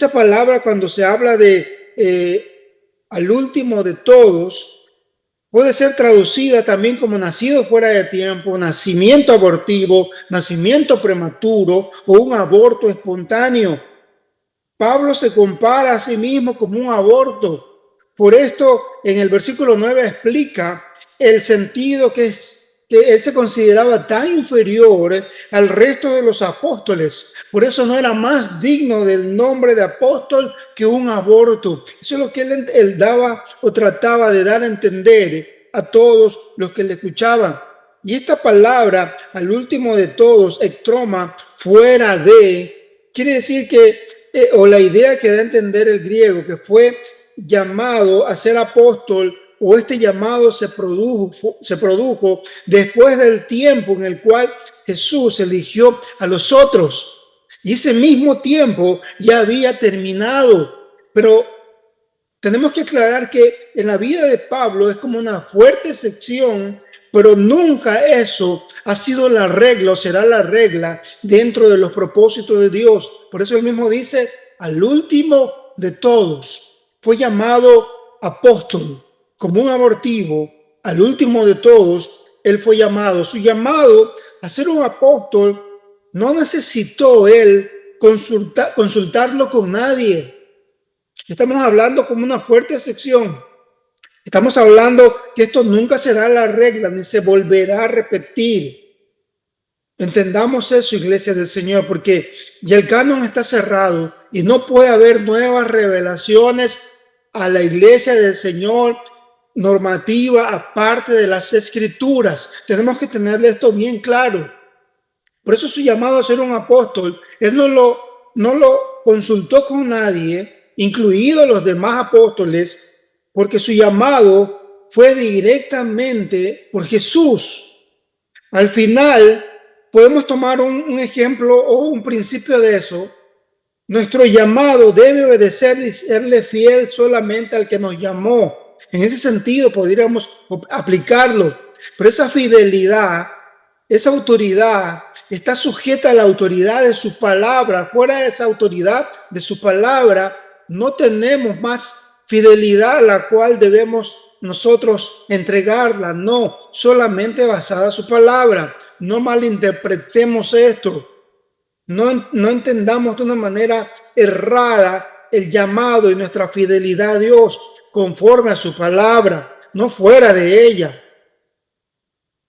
Esa palabra, cuando se habla de al último de todos, puede ser traducida también como nacido fuera de tiempo, nacimiento abortivo, nacimiento prematuro o un aborto espontáneo. Pablo se compara a sí mismo como un aborto. Por esto, en el versículo 9 explica el sentido que él se consideraba tan inferior al resto de los apóstoles. Por eso no era más digno del nombre de apóstol que un aborto. Eso es lo que él daba o trataba de dar a entender a todos los que le escuchaban. Y esta palabra, al último de todos, ectroma, fuera de, quiere decir que o la idea que da a entender el griego, que fue llamado a ser apóstol, o este llamado se produjo después del tiempo en el cual Jesús eligió a los otros. Y ese mismo tiempo ya había terminado. Pero tenemos que aclarar que en la vida de Pablo es como una fuerte excepción, pero nunca eso ha sido la regla o será la regla dentro de los propósitos de Dios. Por eso él mismo dice, al último de todos, fue llamado apóstol, como un abortivo, al último de todos, él fue llamado. Su llamado a ser un apóstol no necesitó él consultarlo con nadie. Estamos hablando como una fuerte excepción. Estamos hablando que esto nunca será la regla ni se volverá a repetir. Entendamos eso, iglesia del Señor, porque ya el canon está cerrado y no puede haber nuevas revelaciones a la iglesia del Señor normativa aparte de las escrituras. Tenemos que tenerle esto bien claro. Por eso su llamado a ser un apóstol, él no lo consultó con nadie, incluidos los demás apóstoles, porque su llamado fue directamente por Jesús. Al final, podemos tomar un ejemplo o un principio de eso. Nuestro llamado debe obedecer y serle fiel solamente al que nos llamó. En ese sentido, podríamos aplicarlo. Pero esa fidelidad, esa autoridad, está sujeta a la autoridad de su palabra. Fuera de esa autoridad de su palabra, no tenemos más fidelidad a la cual debemos nosotros entregarla. No, solamente basada en su palabra. No malinterpretemos esto. No entendamos de una manera errada el llamado y nuestra fidelidad a Dios conforme a su palabra, no fuera de ella.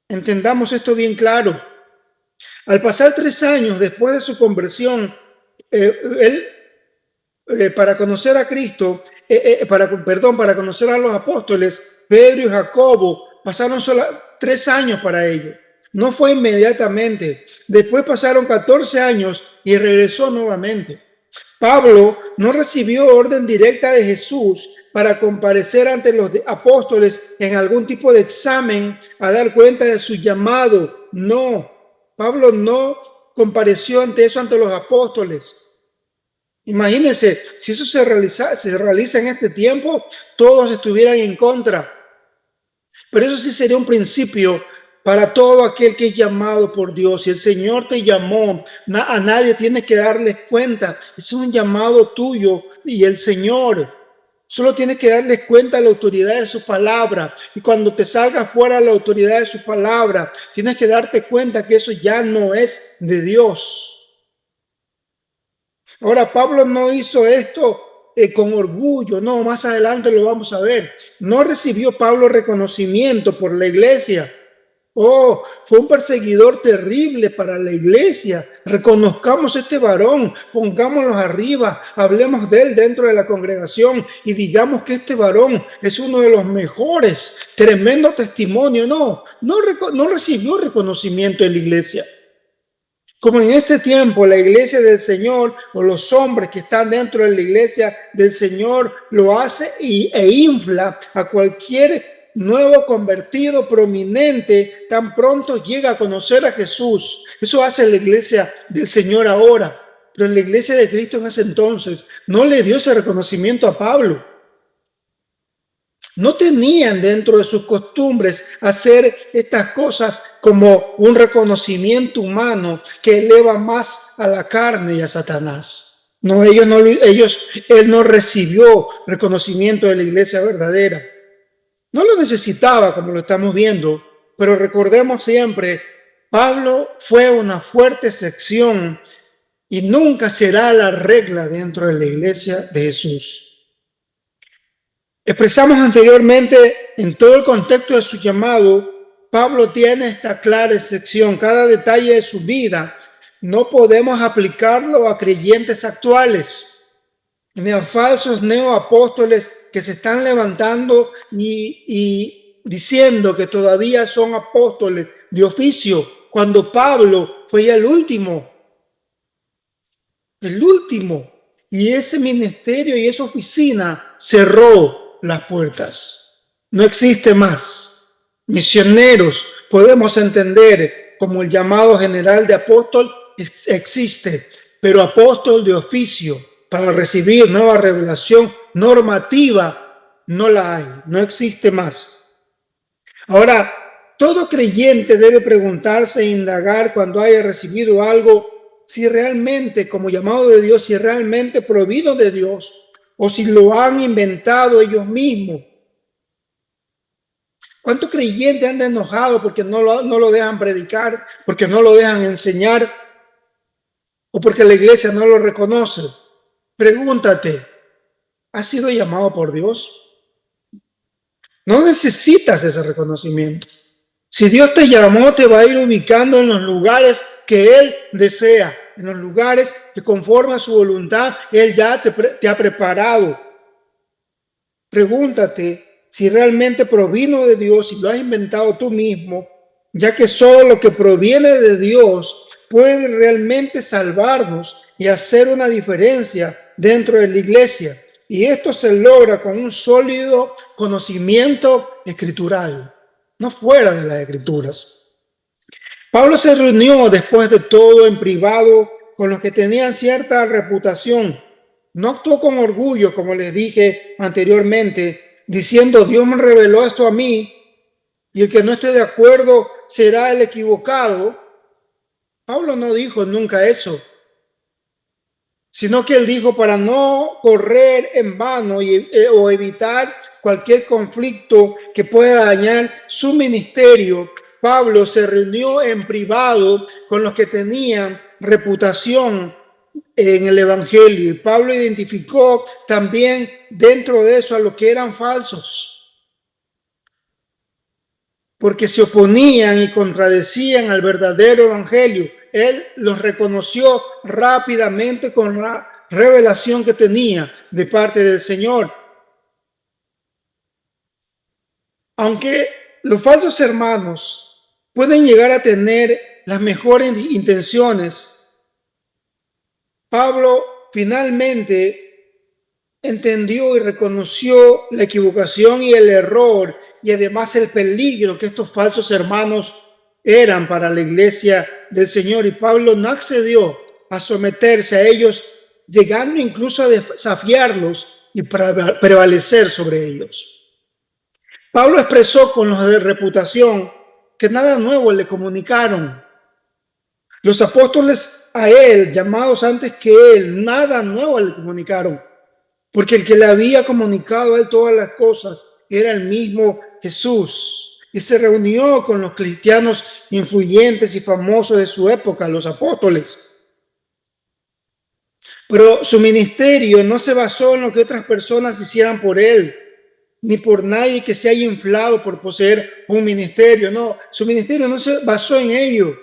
Entendamos esto bien claro. Al pasar 3 años después de su conversión, para conocer a Cristo, para conocer a los apóstoles, Pedro y Jacobo, pasaron solo 3 años para ello. No fue inmediatamente. Después pasaron 14 años y regresó nuevamente. Pablo no recibió orden directa de Jesús para comparecer ante los apóstoles en algún tipo de examen a dar cuenta de su llamado. No, Pablo no compareció ante los apóstoles. Imagínense, si eso se realiza en este tiempo, todos estuvieran en contra. Pero eso sí sería un principio para todo aquel que es llamado por Dios. Si el Señor te llamó, a nadie tienes que darles cuenta. Es un llamado tuyo y el Señor. Solo tienes que darles cuenta a la autoridad de su palabra. Y cuando te salga fuera la autoridad de su palabra, tienes que darte cuenta que eso ya no es de Dios. Ahora, Pablo no hizo esto con orgullo, no, más adelante lo vamos a ver. No recibió Pablo reconocimiento por la iglesia. Oh, fue un perseguidor terrible para la iglesia. Reconozcamos a este varón, pongámoslo arriba, hablemos de él dentro de la congregación y digamos que este varón es uno de los mejores. Tremendo testimonio. No recibió reconocimiento en la iglesia. Como en este tiempo la iglesia del Señor o los hombres que están dentro de la iglesia del Señor lo hace e infla a cualquier nuevo convertido prominente tan pronto llega a conocer a Jesús. Eso hace la iglesia del Señor ahora. Pero la iglesia de Cristo en ese entonces no le dio ese reconocimiento a Pablo. No tenían dentro de sus costumbres hacer estas cosas como un reconocimiento humano que eleva más a la carne y a Satanás. No, él no recibió reconocimiento de la iglesia verdadera. No lo necesitaba, como lo estamos viendo, pero recordemos siempre, Pablo fue una fuerte excepción y nunca será la regla dentro de la iglesia de Jesús. Expresamos anteriormente, en todo el contexto de su llamado, Pablo tiene esta clara excepción. Cada detalle de su vida no podemos aplicarlo a creyentes actuales, ni a falsos neoapóstoles que se están levantando y diciendo que todavía son apóstoles de oficio, cuando Pablo fue ya el último, y ese ministerio y esa oficina cerró las puertas. No existe más. Misioneros podemos entender como el llamado general de apóstol existe, pero apóstol de oficio para recibir nueva revelación normativa no la hay, no existe más. Ahora, todo creyente debe preguntarse e indagar cuando haya recibido algo, si realmente como llamado de Dios, si realmente provino de Dios o si lo han inventado ellos mismos. ¿Cuántos creyentes andan enojados porque no lo dejan predicar, porque no lo dejan enseñar o porque la iglesia no lo reconoce? Pregúntate, ¿has sido llamado por Dios? No necesitas ese reconocimiento. Si Dios te llamó, te va a ir ubicando en los lugares que Él desea, en los lugares que conforme a su voluntad, Él ya te ha preparado. Pregúntate si realmente provino de Dios, si lo has inventado tú mismo, ya que solo lo que proviene de Dios puede realmente salvarnos y hacer una diferencia dentro de la iglesia. Y esto se logra con un sólido conocimiento escritural, no fuera de las escrituras. Pablo se reunió después de todo en privado con los que tenían cierta reputación. No actuó con orgullo, como les dije anteriormente, diciendo, Dios me reveló esto a mí y el que no esté de acuerdo será el equivocado. Pablo no dijo nunca eso, sino que él dijo, para no correr en vano o evitar cualquier conflicto que pueda dañar su ministerio, Pablo se reunió en privado con los que tenían reputación en el evangelio, y Pablo identificó también dentro de eso a los que eran falsos, porque se oponían y contradecían al verdadero evangelio. Él los reconoció rápidamente con la revelación que tenía de parte del Señor. Aunque los falsos hermanos pueden llegar a tener las mejores intenciones, Pablo finalmente entendió y reconoció la equivocación y el error y además el peligro que estos falsos hermanos eran para la iglesia del Señor, y Pablo no accedió a someterse a ellos, llegando incluso a desafiarlos y prevalecer sobre ellos. Pablo expresó con los de reputación que nada nuevo le comunicaron. Los apóstoles a él, llamados antes que él, nada nuevo le comunicaron, porque el que le había comunicado a él todas las cosas era el mismo Jesús. Y se reunió con los cristianos influyentes y famosos de su época, los apóstoles. Pero su ministerio no se basó en lo que otras personas hicieran por él, ni por nadie que se haya inflado por poseer un ministerio. No, su ministerio no se basó en ello,